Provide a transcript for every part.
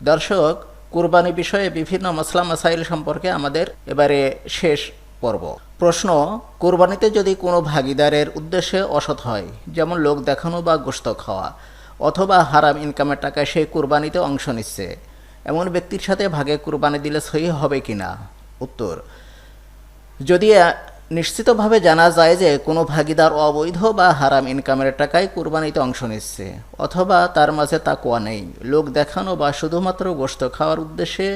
দর্শক, কুরবানি বিষয়ে বিভিন্ন মাসলা মাসাইল সম্পর্কে আমাদের এবারে শেষ পর্ব। প্রশ্ন: কুরবানিতে যদি কোনো ভাগীদারের উদ্দেশ্যে অসৎ হয়, যেমন লোক দেখানো বা গোশত খাওয়া, অথবা হারাম ইনকামের টাকায় সে কুরবানিতে অংশ নিচ্ছে, এমন ব্যক্তির সাথে ভাগে কুরবানি দিলে সহি হবে কিনা? উত্তর: যদি নিশ্চিতভাবে জানা যায় যে কোনো ভাগীদার অবৈধ বা হারাম ইনকামের টাকায় কুরবানিতে অংশ নিচ্ছে, অথবা তার মাঝে তাকওয়া নেই, লোক দেখানো বা শুধুমাত্র গোশত খাওয়ার উদ্দেশ্যে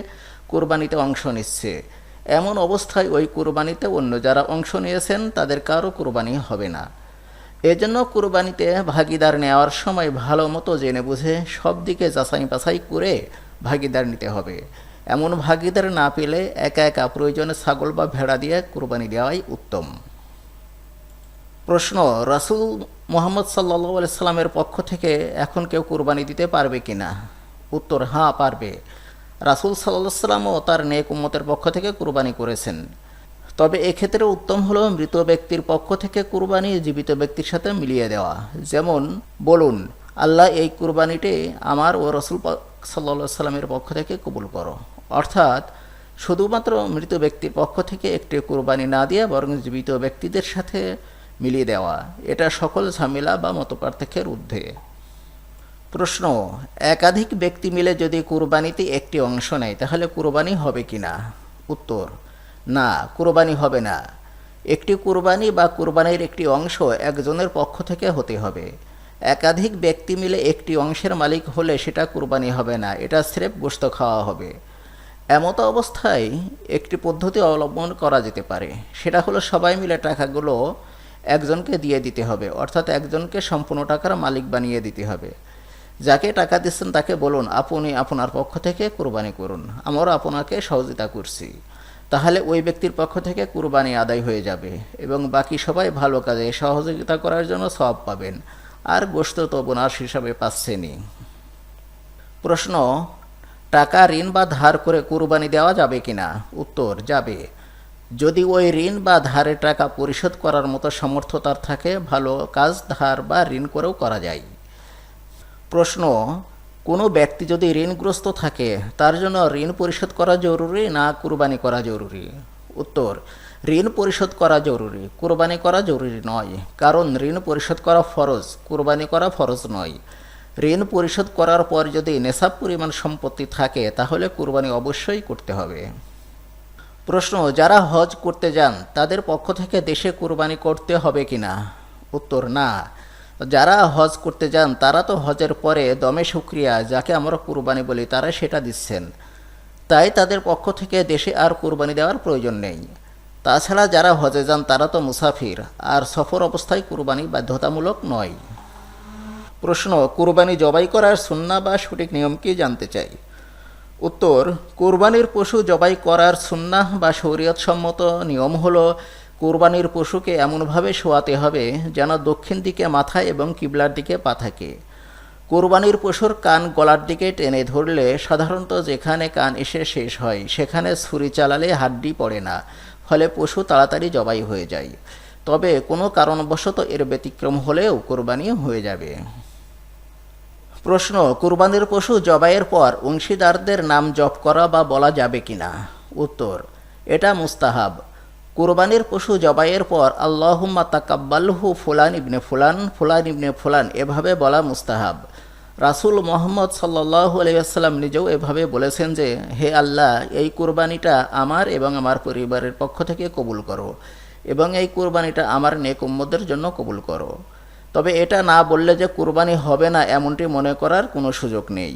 কুরবানিতে অংশ নিচ্ছে, এমন অবস্থায় ওই কুরবানিতে অন্য যারা অংশ নিয়েছেন তাদের কারও কুরবানি হবে না। এজন্য কুরবানিতে ভাগীদার নেওয়ার সময় ভালো মতো জেনে বুঝে সব দিকে যাচাই বাছাই করে ভাগীদার নিতে হবে। এমন ভাগীদার না পেলে একা একা প্রয়োজনে ছাগল বা ভেড়া দিয়ে কুরবানি দেওয়াই উত্তম। প্রশ্ন: রাসূল মুহাম্মদ সাল্লাল্লাহু আলাইহি সাল্লামের পক্ষ থেকে এখন কেউ কুরবানি দিতে পারবে কিনা? উত্তর: হ্যাঁ, পারবে। রাসূল সাল্লাল্লাহু আলাইহি সাল্লামও তার নেক উম্মতের পক্ষ থেকে কুরবানি করেছেন। তবে এক্ষেত্রে উত্তম হলো মৃত ব্যক্তির পক্ষ থেকে কুরবানি জীবিত ব্যক্তির সাথে মিলিয়ে দেওয়া। যেমন বলুন, আল্লাহ, এই কুরবানিটি আমার ও রাসূল সাল্লাল্লাহু আলাইহি সাল্লামের পক্ষ থেকে কবুল করো। অর্থাৎ শুধুমাত্র মৃত ব্যক্তির পক্ষ থেকে একটি কুরবানি না দিয়ে বরং জীবিত ব্যক্তিদের সাথে মিলিয়ে দেওয়া। এটা সকল ঝামেলা বা মতপার্থক্যের ঊর্ধ্বে। প্রশ্ন: একাধিক ব্যক্তি মিলে যদি কুরবানিতে একটি অংশ নেয় তাহলে কুরবানি হবে কিনা? উত্তর: না, কুরবানি হবে না। একটি কুরবানি বা কুরবানির একটি অংশ একজনের পক্ষ থেকে হতে হবে। একাধিক ব্যক্তি মিলে একটি অংশের মালিক হলে সেটা কুরবানি হবে না, এটা স্রেফ গোশত খাওয়া হবে। এমতো অবস্থায় একটি পদ্ধতি অবলম্বন করা যেতে পারে। সেটা হলো সবাই মিলে টাকাগুলো একজনকে দিয়ে দিতে হবে, অর্থাৎ একজনকে সম্পূর্ণ টাকার মালিক বানিয়ে দিতে হবে। যাকে টাকা দিচ্ছেন তাকে বলুন, আপনি আপনার পক্ষ থেকে কুরবানি করুন, আমরা আপনাকে সহযোগিতা করছি। তাহলে ওই ব্যক্তির পক্ষ থেকে কুরবানি আদায় হয়ে যাবে এবং বাকি সবাই ভালো কাজে সহযোগিতা করার জন্য সওয়াব পাবেন, আর গোশত তো বোনাস হিসাবে পাচ্ছেনই। প্রশ্ন: টাকা ঋণ বা ধার করে কুরবানি দেওয়া যাবে কিনা? উত্তর: যাবে। যদি ওই ঋণ বা ধারের টাকা পরিশোধ করার মতো সামর্থ্য তার থাকে, ভালো কাজ ধার বা ঋণ করেও করা যায়। প্রশ্ন: কোনো ব্যক্তি যদি ঋণগ্রস্ত থাকে তার জন্য ঋণ পরিশোধ করা জরুরি না কুরবানি করা জরুরি? উত্তর: ঋণ পরিশোধ করা জরুরি, কুরবানি করা জরুরি নয়। কারণ ঋণ পরিশোধ করা ফরজ, কুরবানি করা ফরজ নয়। ঋণ পরিশোধ করার পর যদি নেশাব পরিমাণ সম্পত্তি থাকে তাহলে কুরবানি অবশ্যই করতে হবে। প্রশ্ন: যারা হজ করতে যান তাদের পক্ষ থেকে দেশে কুরবানি করতে হবে কিনা? উত্তর: না। যারা হজ করতে যান তারা তো হজের পরে দমে শুকরিয়া, যাকে আমরা কুরবানি বলি, তারা সেটা দিচ্ছেন। তাই তাদের পক্ষ থেকে দেশে আর কুরবানি দেওয়ার প্রয়োজন নেই। তাছাড়া যারা হজে যান তারা তো মুসাফির, আর সফর অবস্থায় কুরবানি বাধ্যতামূলক নয়। প্রশ্ন: কুরবানি জবাই করার সুন্নাহ বা সঠিক নিয়ম কি জানতে চাই। উত্তর: কুরবানির পশু জবাই করার সুন্নাহ বা শরীয়ত সম্মত নিয়ম হলো কুরবানির পশুকে এমনভাবে শোয়াতে হবে যেন দক্ষিণ দিকে মাথা এবং কিবলার দিকে পা থাকে। কুরবানির পশুর কান গলার দিকে টেনে ধরলে সাধারণত যেখানে কান এসে শেষ হয় সেখানে ছুরি চালালে হাড্ডি পড়ে না, ফলে পশু তাড়াতাড়ি জবাই হয়ে যায়। তবে কোনো কারণবশত এর ব্যতিক্রম হলেও কুরবানি হয়ে যাবে। প্রশ্ন: কুরবানির পশু জবাইয়ের পর অংশীদারদের নাম জপ করা বা বলা যাবে কিনা? উত্তর: এটা মুস্তাহাব। কুরবানির পশু জবাইয়ের পর আল্লাহুম্মা তাকাব্বালহু ফুলান ইবনে ফুলান, ফুলান ইবনে ফুলান এভাবে বলা মুস্তাহাব। রাসূল মুহাম্মদ সাল্লাল্লাহু আলাইহি ওয়াসাল্লাম নিজেও এভাবে বলেছেন যে, হে আল্লাহ, এই কুরবানিটা আমার এবং আমার পরিবারের পক্ষ থেকে কবুল করো এবং এই কুরবানিটা আমার নেক উম্মতদের জন্য কবুল করো। তবে এটা না বললে যে কুরবানি হবে না এমনটি মনে করার কোনো সুযোগ নেই।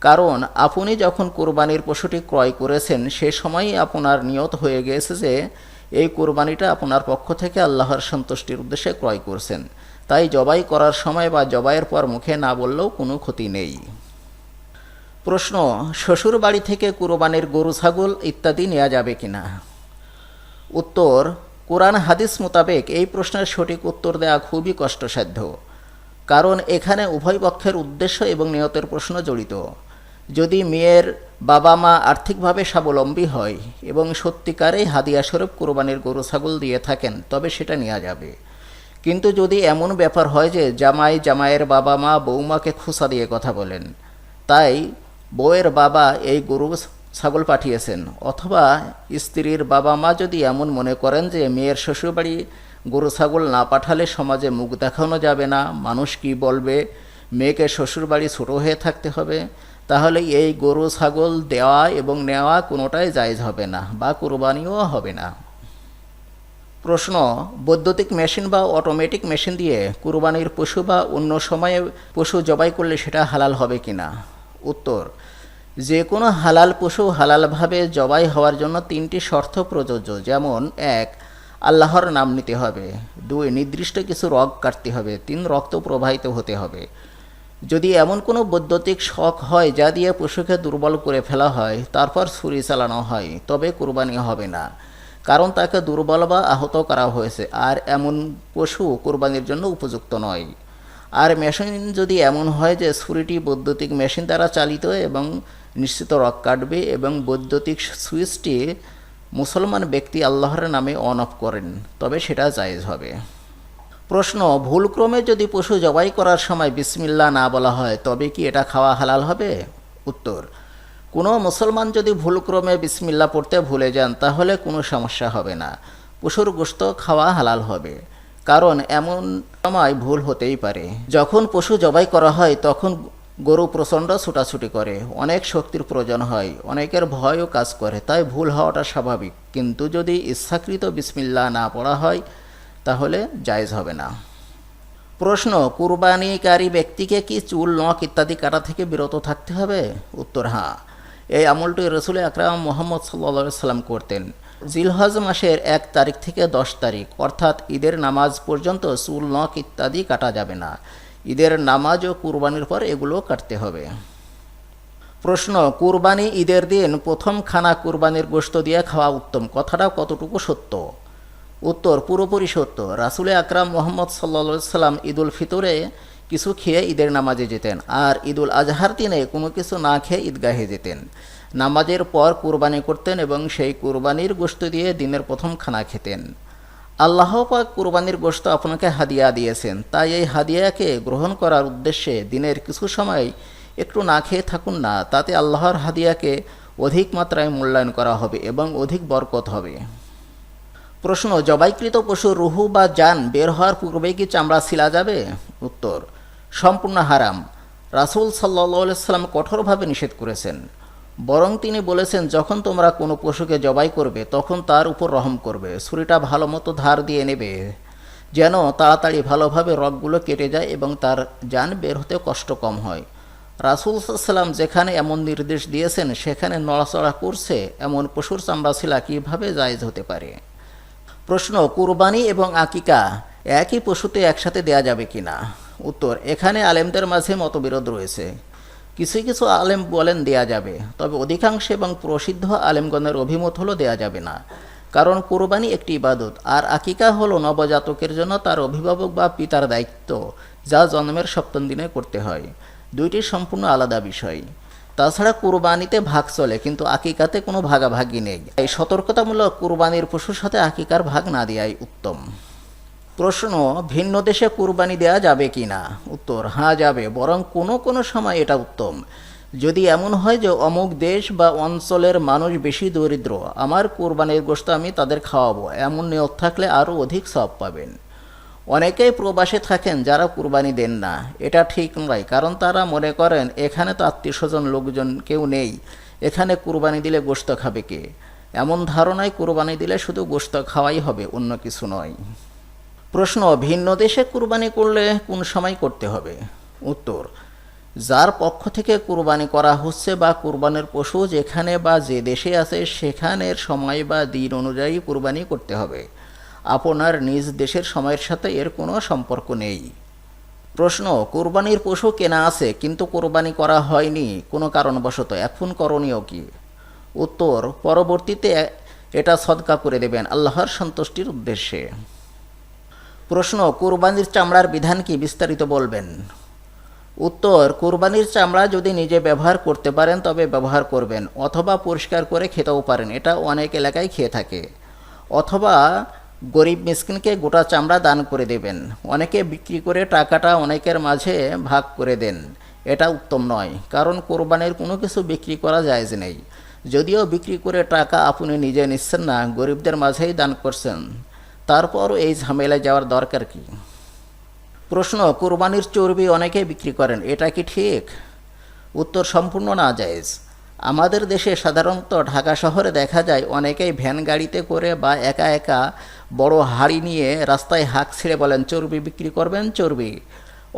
কারণ আপনি যখন কুরবানির পশুটি ক্রয় করেছেন সে সময়ই আপনার নিয়ত হয়ে গিয়েছে যে এই কুরবানিটা আপনার পক্ষ থেকে আল্লাহর সন্তুষ্টির উদ্দেশ্যে ক্রয় করছেন। তাই জবাই করার সময় বা জবাইয়ের পর মুখে না বললেও কোনো ক্ষতি নেই। প্রশ্ন: শ্বশুর বাড়ি থেকে কুরবানির গরু ছাগল ইত্যাদি নেওয়া যাবে কিনা? উত্তর: কোরআন হাদিস মোতাবেক এই প্রশ্নের সঠিক উত্তর দেওয়া খুবই কষ্টসাধ্য। কারণ এখানে উভয় পক্ষের উদ্দেশ্য এবং নিয়তের প্রশ্ন জড়িত। যদি মেয়ের বাবা মা আর্থিকভাবে স্বাবলম্বী হয় এবং সত্যিকারেই হাদিয়া স্বরূপ কুরবানির গরু ছাগল দিয়ে থাকেন তবে সেটা নেওয়া যাবে। কিন্তু যদি এমন ব্যাপার হয় যে জামাই জামাইয়ের বাবা মা বৌমাকে খুসা দিয়ে কথা বলেন, তাই বউয়ের বাবা এই গরু ছাগল পাঠিয়েছেন, অথবা স্ত্রীর বাবা মা যদি এমন মনে করেন যে মেয়ের শ্বশুরবাড়ি গরু ছাগল না পাঠালে সমাজে মুখ দেখানো যাবে না, মানুষ কি বলবে, মেয়েকে শ্বশুরবাড়ি ছোটো হয়ে থাকতে হবে, তাহলে এই গরু ছাগল দেওয়া এবং নেওয়া কোনোটাই জায়েজ হবে না বা কুরবানিও হবে না। প্রশ্ন, বৈদ্যুতিক মেশিন বা অটোমেটিক মেশিন দিয়ে কুরবানির পশু বা অন্য সময়ে পশু জবাই করলে সেটা হালাল হবে কিনা? উত্তর, যে কোনো হালাল পশু হালালভাবে জবাই হওয়ার জন্য 3টি শর্ত প্রযোজ্য, যেমন 1. আল্লাহর নাম নিতে হবে, 2. নির্দিষ্ট কিছু রগ কাটতে হবে, 3. রক্ত প্রবাহিত হতে হবে। যদি এমন কোনো বৈদ্যুতিক শক হয় যা দিয়ে পশুকে দুর্বল করে ফেলা হয়, তারপর ছুরি চালানো হয়, তবে কুরবানি হবে না, কারণ তাকে দুর্বল বা আহত করা হয়েছে, আর এমন পশু কুরবানির জন্য উপযুক্ত নয়। আর মেশিন যদি এমন হয় যে ছুরিটি বৈদ্যুতিক মেশিন দ্বারা চালিত এবং নিশ্চিত রগ কাটবে এবং বৈদ্যুতিক সুইচটি মুসলমান ব্যক্তি আল্লাহর নামে অন অফ করেন, তবে সেটা জায়েজ হবে। প্রশ্ন, ভুলক্রমে যদি পশু জবাই করার সময় বিসমিল্লাহ না বলা হয় তবে কি এটা খাওয়া হালাল হবে? উত্তর, কোনো মুসলমান যদি ভুলক্রমে বিসমিল্লাহ পড়তে ভুলে যান তাহলে কোনো সমস্যা হবে না, পশুর গোশত খাওয়া হালাল হবে, কারণ এমন সময় ভুল হতেই পারে। যখন পশু জবাই করা হয় তখন গরু প্রচণ্ড ছুটাছুটি করে, অনেক শক্তির প্রয়োজন হয়, অনেকের ভয়ও কাজ করে, তাই ভুল হওয়াটা স্বাভাবিক, কিন্তু যদি ইচ্ছাকৃত বিসমিল্লাহ না পড়া হয় তাহলে জায়েজ হবে না। প্রশ্ন, কুরবানিকারী ব্যক্তিকে কি চুল, নখ ইত্যাদি কাটা থেকে বিরত থাকতে হবে? উত্তর, হ্যাঁ। এই আমলটি রাসূল আকরাম মুহাম্মদ সাল্লাল্লাহু আলাইহি ওয়াসাল্লাম করতেন। জিলহজ মাসের 1 তারিখ থেকে 10 তারিখ অর্থাৎ ঈদের নামাজ পর্যন্ত চুল, নখ ইত্যাদি কাটা যাবে না। ঈদের নামাজ ও কুরবানির পর এগুলো কাটতে হবে। প্রশ্ন, কুরবানি ঈদের দিন প্রথম খানা কুরবানির গোশত দিয়ে খাওয়া উত্তম, কথাটা কতটুকু সত্য? উত্তর, পুরোপুরি সত্য। রাসূল আকরাম মুহাম্মদ সাল্লাল্লাহু আলাইহি ওয়াসাল্লাম ঈদুল ফিতরে কিছু খেয়ে ঈদের নামাজে যেতেন, আর ঈদুল আজহার দিনে কোনো কিছু না খেয়ে ঈদগাহে যেতেন। নামাজের পর কুরবানি করতেন এবং সেই কুরবানির গোশত দিয়ে দিনের প্রথম খানা খেতেন। আল্লাহ পাক কুরবানির গোশত আপনাকে হাদিয়া দিয়েছেন, তাই এই হাদিয়াকে গ্রহণ করার উদ্দেশ্যে দিনের কিছু সময় একটু না খেয়ে থাকুন না, তাতে আল্লাহর হাদিয়াকে অধিক মাত্রায় মূল্যায়ন করা হবে এবং অধিক বরকত হবে। প্রশ্ন, জবাইকৃত পশুর রুহু বা জান বের হওয়ার পূর্বে কি চামড়া ছিলা যাবে? উত্তর, সম্পূর্ণ হারাম। রাসূল সাল্লাল্লাহু আলাইহি ওয়াসাল্লাম কঠোরভাবে নিষেধ করেছেন, বরং তিনি বলেছেন, যখন তোমরা কোনো পশুকে জবাই করবে তখন তার উপর রহম করবে, ছুরিটা ভালো মতো ধার দিয়ে নেবে যেন তাড়াতাড়ি ভালোভাবে রগগুলো কেটে যায় এবং তার জান বের হতে কষ্ট কম হয়। রাসূল সাল্লাল্লাহু আলাইহি ওয়াসাল্লাম যেখানে এমন নির্দেশ দিয়েছেন সেখানে নড়াচড়া করছে এমন পশুর চামড়া ছিলা কীভাবে জায়েজ হতে পারে? প্রশ্ন, কুরবানি এবং আকিকা একই পশুতে একসাথে দেয়া যাবে কিনা? উত্তর, এখানে আলেমদের মাঝে মতবিরোধ রয়েছে। কিছু কিছু আলেম বলেন দেয়া যাবে, তবে অধিকাংশ এবং প্রসিদ্ধ আলেমগণের অভিমত হলো দেয়া যাবে না, কারণ কুরবানি একটি ইবাদত আর আকিকা হলো নবজাতকের জন্য তার অভিভাবক বা পিতার দায়িত্ব, যা জন্মের 7ম দিনে করতে হয়। দুইটি সম্পূর্ণ আলাদা বিষয়। তাছাড়া কুরবানিতে ভাগ চলে, কিন্তু আকিকাতে কোনো ভাগাভাগি নেই। এই সতর্কতামূলক কুরবানির পশুর সাথে আকিকার ভাগ না দেওয়াই উত্তম। প্রশ্ন, ভিন্ন দেশে কুরবানি দেয়া যাবে কি না? উত্তর, হ্যাঁ যাবে, বরং কোনো কোনো সময় এটা উত্তম। যদি এমন হয় যে অমুক দেশ বা অঞ্চলের মানুষ বেশি দরিদ্র, আমার কুরবানির গোশত আমি তাদের খাওয়াবো, এমন নিয়ত থাকলে আরও অধিক সওয়াব পাবেন। অনেকেই প্রবাসে থাকেন যারা কুরবানি দেন না, এটা ঠিক নয়, কারণ তারা মনে করেন এখানে তো আত্মীয় স্বজন লোকজন কেউ নেই, এখানে কুরবানি দিলে গোশত খাবে কে? এমন ধারণায় কুরবানি দিলে শুধু গোশত খাওয়াই হবে, অন্য কিছু নয়। প্রশ্ন, ভিন্ন দেশে কুরবানি করলে কোন সময় করতে হবে? উত্তর, যার পক্ষ থেকে কুরবানি করা হচ্ছে বা কুরবানির পশু যেখানে বা যে দেশে আছে সেখানের সময় বা দিন অনুযায়ী কুরবানি করতে হবে। আপনার নিজ দেশের সময়ের সাথে এর কোনো সম্পর্ক নেই। প্রশ্ন, কুরবানির পশু কেনা আছে কিন্তু কুরবানি করা হয়নি কোনো কারণবশত, এখন করণীয় কি? উত্তর, পরবর্তীতে এটা সদকা করে দেবেন আল্লাহর সন্তুষ্টির উদ্দেশ্যে। প্রশ্ন, কুরবানির চামড়ার বিধান কি, বিস্তারিত বলবেন? উত্তর, কুরবানির চামড়া যদি নিজে ব্যবহার করতে পারেন তবে ব্যবহার করবেন, অথবা পরিষ্কার করে খেতেও পারেন, এটা অনেক এলাকায় খেয়ে থাকে, অথবা গরিব মিসকিনকে গোটা চামড়া দান করে দেবেন। অনেকে বিক্রি করে টাকাটা অনেকের মাঝে ভাগ করে দেন, এটা উত্তম নয়, কারণ কোরবানির কোনো কিছু বিক্রি করা জায়েজ নেই। যদিও বিক্রি করে টাকা আপনি নিজে নিচ্ছেন না, গরিবদের মাঝেই দান করছেন, তারপরও এই ঝামেলায় যাওয়ার দরকার কি? প্রশ্ন, কোরবানির চর্বি অনেকেই বিক্রি করেন, এটা কি ঠিক? উত্তর, সম্পূর্ণ নাজায়েজ। আমাদের দেশে সাধারণত ঢাকা শহরে দেখা যায় অনেকেই ভ্যান গাড়িতে করে বা একা একা বড় হাড়ি নিয়ে রাস্তায় হাঁক ছেড়ে বলেন, চর্বি বিক্রি করবেন, চর্বি।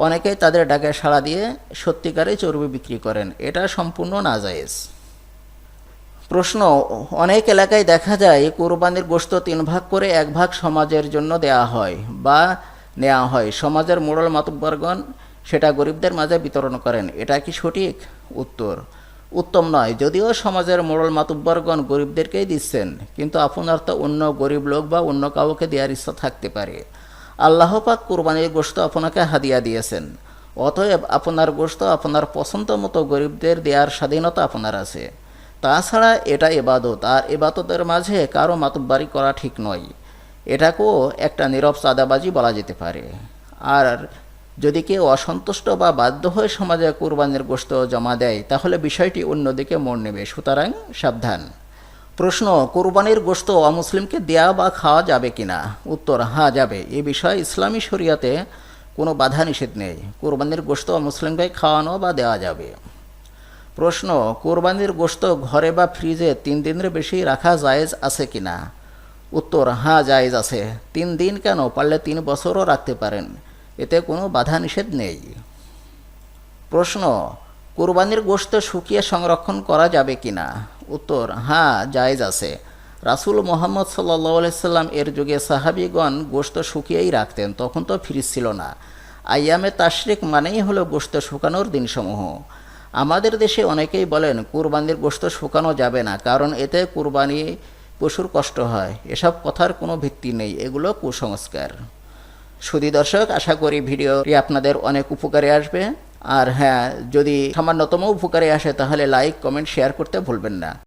অনেকেই তাদের ডাকে সাড়া দিয়ে সত্যিকারে চর্বি বিক্রি করেন, এটা সম্পূর্ণ নাজায়েজ। প্রশ্ন, অনেক এলাকায় দেখা যায় কোরবানির গোশত 3 ভাগ করে 1 ভাগ সমাজের জন্য দেয়া হয় বা নেওয়া হয়। সমাজের মোড়ল মাতব্বরগণ সেটা গরিবদের মাঝে বিতরণ করেন, এটা কি সঠিক? উত্তর, উত্তম নয়। যদিও সমাজের মোড়ল মাতব্বরগণ গরিবদেরকেই দিচ্ছেন, কিন্তু আপনার তো অন্য গরিব লোক বা অন্য কাউকে দেওয়ার ইচ্ছা থাকতে পারে। আল্লাহ পাক কোরবানির গোশত আপনাকে হাদিয়া দিয়েছেন, অতএব আপনার গোশত আপনার পছন্দ মতো গরিবদের দেওয়ার স্বাধীনতা আপনার আছে। তাছাড়া এটা ইবাদত, আর ইবাদতের মাঝে কারো মাতব্বারি করা ঠিক নয়। এটাকেও একটা নীরব চাঁদাবাজি বলা যেতে পারে। আর যদি কেউ অসন্তুষ্ট বা বাধ্য হয়ে সমাজে কোরবানির গোশত জমা দেয়, তাহলে বিষয়টি অন্যদিকে মোড় নেবে, সুতরাং সাবধান। প্রশ্ন, কোরবানির গোশত অমুসলিমকে দেয়া বা খাওয়া যাবে কিনা? উত্তর, হ্যাঁ যাবে। এ বিষয়ে ইসলামী শরিয়াতে কোনো বাধা নিষেধ নেই। কোরবানির গোশত অমুসলিমকে খাওয়ানো বা দেওয়া যাবে। প্রশ্ন, কোরবানির গোশত ঘরে বা ফ্রিজে 3 দিনের বেশি রাখা জায়েজ আছে কিনা? উত্তর, হ্যাঁ জায়েজ আছে। 3 দিন কেন, পারলে 3 বছরও রাখতে পারেন, এতে কোনো বাধা নিষেধ নেই। প্রশ্ন, কোরবানির গোশত শুকিয়ে সংরক্ষণ করা যাবে কিনা? উত্তর, হ্যাঁ জায়েজ আছে। রাসূল মুহাম্মদ সাল্লাল্লাহু আলাইহি সাল্লাম এর যুগে সাহাবীগণ গোশত শুকিয়েই রাখতেন, তখন তো ফ্রিজ ছিল না। আইয়ামে তাশরিক মানেই হলো গোশত শুকানোর দিনসমূহ। আমাদের দেশে অনেকেই বলেন কোরবানির গোশত শুকানো যাবে না, কারণ এতে কোরবানি পশুর কষ্ট হয়। এসব কথার কোনো ভিত্তি নেই, এগুলো কুসংস্কার। সুধী দর্শক, আশা করি ভিডিওটি আপনাদের অনেক উপকারে আসবে। আর হ্যাঁ, যদি সামান্যতম উপকারে আসে তাহলে লাইক, কমেন্ট, শেয়ার করতে ভুলবেন না।